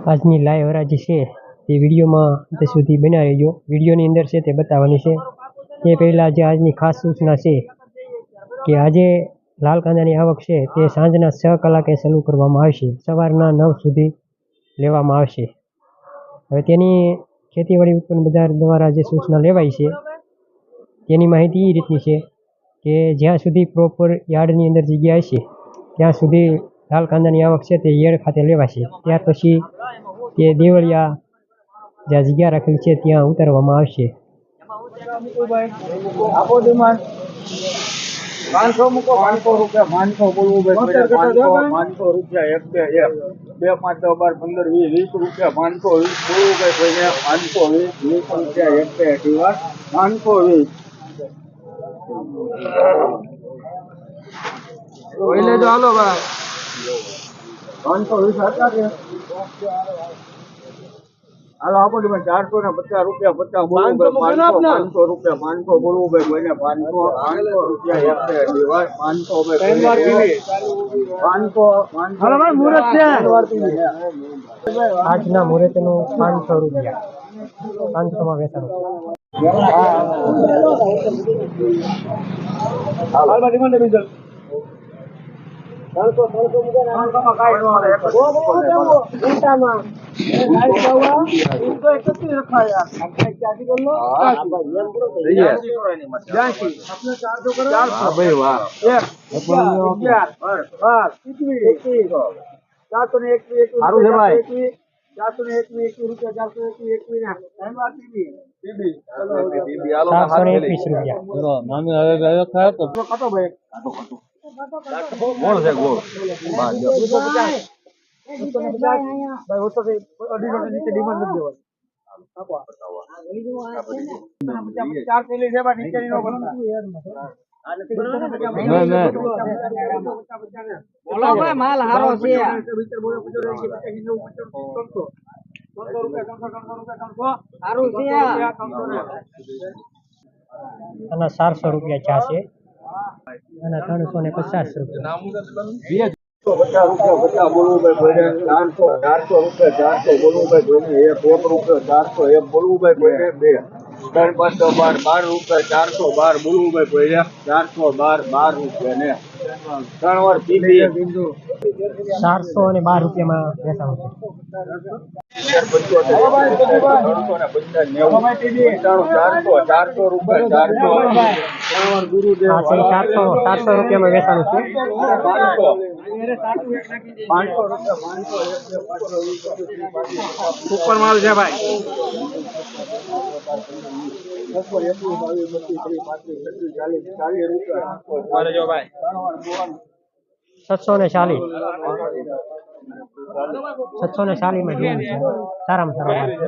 આજની લાઈવ હરાજી છે તે વિડીયોમાં અંત સુધી બન્યા રહેજો। વિડીયોની અંદર છે તે બતાવવાની છે। તે પહેલાં જે આજની ખાસ સૂચના છે કે આજે લાલ કાંદાની આવક છે તે સાંજના 6 કલાકે શરૂ કરવામાં આવશે, સવારના 9 સુધી લેવામાં આવશે। હવે તેની ખેતીવાડી ઉત્પન્ન બજાર દ્વારા જે સૂચના લેવાઈ છે તેની માહિતી એ રીતની છે કે જ્યાં સુધી પ્રોપર યાર્ડની અંદર જગ્યા હશે ત્યાં સુધી લાલ કાંદાની આવક છે તે યાર્ડ ખાતે લેવાશે। ત્યાર પછી તે દેવળિયા જ્યાં જગ્યા રાખેલી છે ત્યાં ઉતારવામાં આવશે। 500 મૂકો, 500 રૂપિયા, 500 બોલવું ભાઈ, 500 રૂપિયા, 1 2 1 2 5 10 12 15 20 રૂપિયા, 520 બોલવું ભાઈ, 520 રૂપિયા, 1 2 અઢી 520 બોલે તો હાલો ભાઈ, 520 હતા કે હાલો આપો તમે 450 રૂપિયા 50 બોલવું ભાઈ, 500 રૂપિયા, 500 બોલવું ભાઈ, કોઈને 500 રૂપિયા, 1 2 500 ભાઈ, 500 હાલો ભાઈ મુહૂર્ત છે આજના મુહૂર્તનું 500 રૂપિયા 500 માં વેચાણ। હાલ બાજુ મને બીજો 300 મૂકો ને 300 માં કાઈ નો આવે ઉલટામાં રખાયા આપણે ક્યાંથી કર લો આપણે 400 કરો હા ભાઈ વાહ 421 સારું છે ભાઈ 421 રૂપિયા 421 ના ધન્યવાદ બીબી બીબી આલો 421 રૂપિયા મામી હવે ખાયો તો કટો ભાઈ કોણ છે ગોળ બાર જો ભાઈ ઓછો થી અઢી નીચે ડિમાન્ડ નથી દેવાની આપો 4 થેલી છે બા નીચેની નો બોલો ભાઈ માલ હારો છે અને 400 રૂપિયા ચા છે અને 350 રૂપિયા 50 રૂપિયા બોલવું ભાઈ, 400 રૂપિયા 400 બોલવું ભાઈ, 1 રૂપિયા 400 1 બોલવું ભાઈ, 2 3 5 12 રૂપિયા 412 બોલવું ભાઈ, 412 રૂપિયા ને 3 વાર પીબી 400 અને 12 રૂપિયામાં વેચાણ છે। 400 રૂપિયા 400 રૂપિયામાં વેચાણ છે। 500 ઉપર માલ છે ભાઈ 740 740 માં જોવું છે સારામાં સારો માલ છે।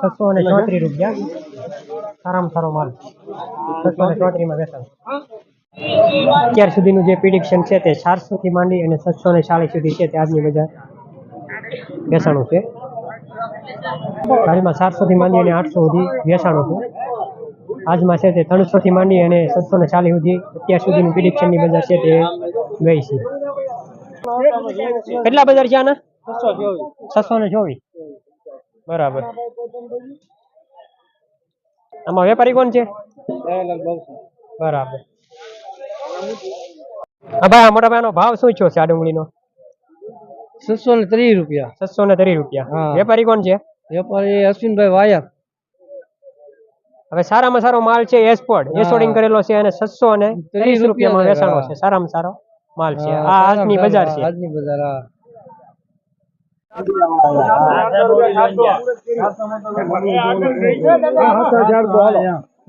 634 રૂપિયા સારામાં સારો માલ 634 માં વેચાણ। અત્યાર સુધીનું જે પ્રિડિક્શન છે તે 400 થી માંડી અને 740 સુધી છે તે આજની બજાર વેચાણું છે। હાલમાં 400 થી માંડી અને 800 સુધી વેચાણું છે। આજમાં છે તે 300 થી માંડી અને 740 સુધી અત્યાર સુધીનું પ્રિડિક્શનની બજાર છે તે ગઈ છે। કેટલા બજાર છે આના 624 બરાબર। આમાં વેપારી કોણ છે બરાબર। હા ભાઈ મોટા ભાઈ નો ભાવ શું છે આ ડુંગળીનો 630 રૂપિયા 630 રૂપિયા। વેપારી કોણ છે વેપારી અશ્વિનભાઈ વાયર। હવે સારામાં સારો માલ છે એસોડિંગ કરેલો છે અને 630 રૂપિયામાં વેચાણો છે। સારામાં સારો માલ છે આ આજની બજાર છે। આજની બજાર હા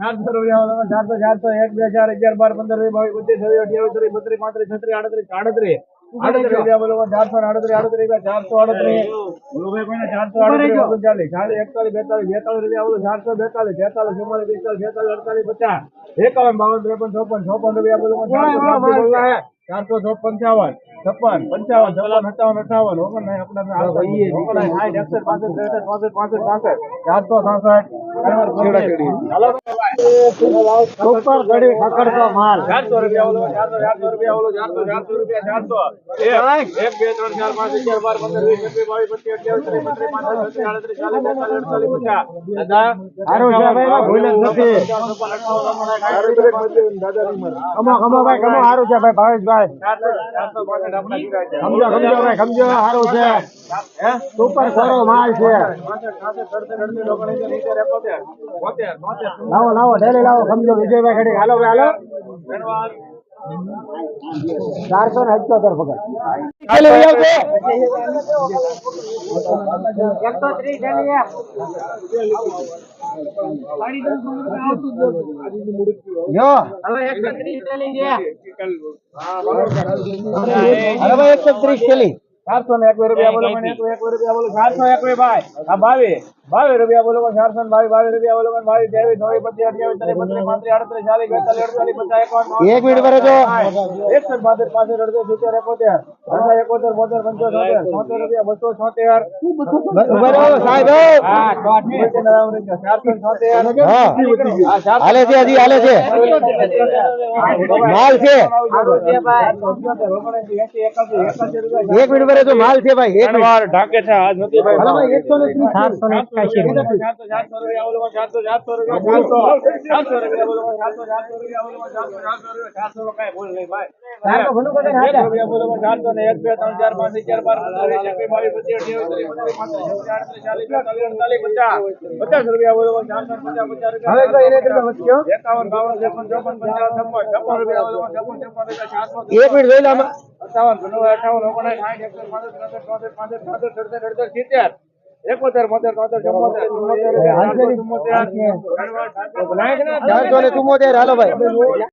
400 રૂપિયા 400 1 2 4 11 12 15 20 22 23 24 25 26 27 28 29 30 31 32 33 33 38 38 આડત્રીસ રૂપિયા બોલો 438 438 બોલો ભાઈ કોઈને 438 39 41 42 રૂપિયા બોલો 442 43 44 45 46 51 52 53 54 રૂપિયા બોલો 454 55 56 55 57 58 સુપર ગડી ખકડતો માલ 400 રૂપિયા બોલો 400 રૂપિયા બોલો 400 રૂપિયા 400 1 2 3 4 5 6 12 15 20 21 22 23 દાદા હારો છે ભાઈ ભૂલ જ નથી કમો ભાઈ કમો હારું છે ભાઈ ભાવેશભાઈ 465 આપણા સમજો ભાઈ સમજો હારું છે હે સુપર ખરો માલ છે લાવો ઢેલી લાવો સમજો વિજયભાઈ ઘડી હાલો ભાઈ હાલો 478 પગાર હવે 130 થેલી 401 રૂપિયા બોલો મને 101 રૂપિયા બોલો 401 ભાઈ આ 22 રૂપિયા બોલો 422 રૂપિયા બોલો 22 23 24 25 28 1 મિનિટ ભરે જો 172 65 71 રૂપિયા 276 સાહેબ હાલે છે હજી હાલે છે માલ છે 1 મિનિટ ભરે તો માલ છે ભાઈ એક વાર ઢાકે છે આજ નથી ભાઈ 781 રૂપિયા 400 રૂપિયા બોલો 400 રૂપિયા બોલો 400 રૂપિયા બોલ નહીં ભાઈ 400 રૂપિયા બોલો 400 ને 1 2 3 4 5 6 12 રૂપિયા બોલો 450 રૂપિયા હવે ભાઈ એને કેટલા વધ્યો 51 52 53 54 55 રૂપિયા બોલો 56 400 1 મિનિટ જોઈ લે 58 59 60 71 72 73 74 75 76 77 78 79 90 હાલો ભાઈ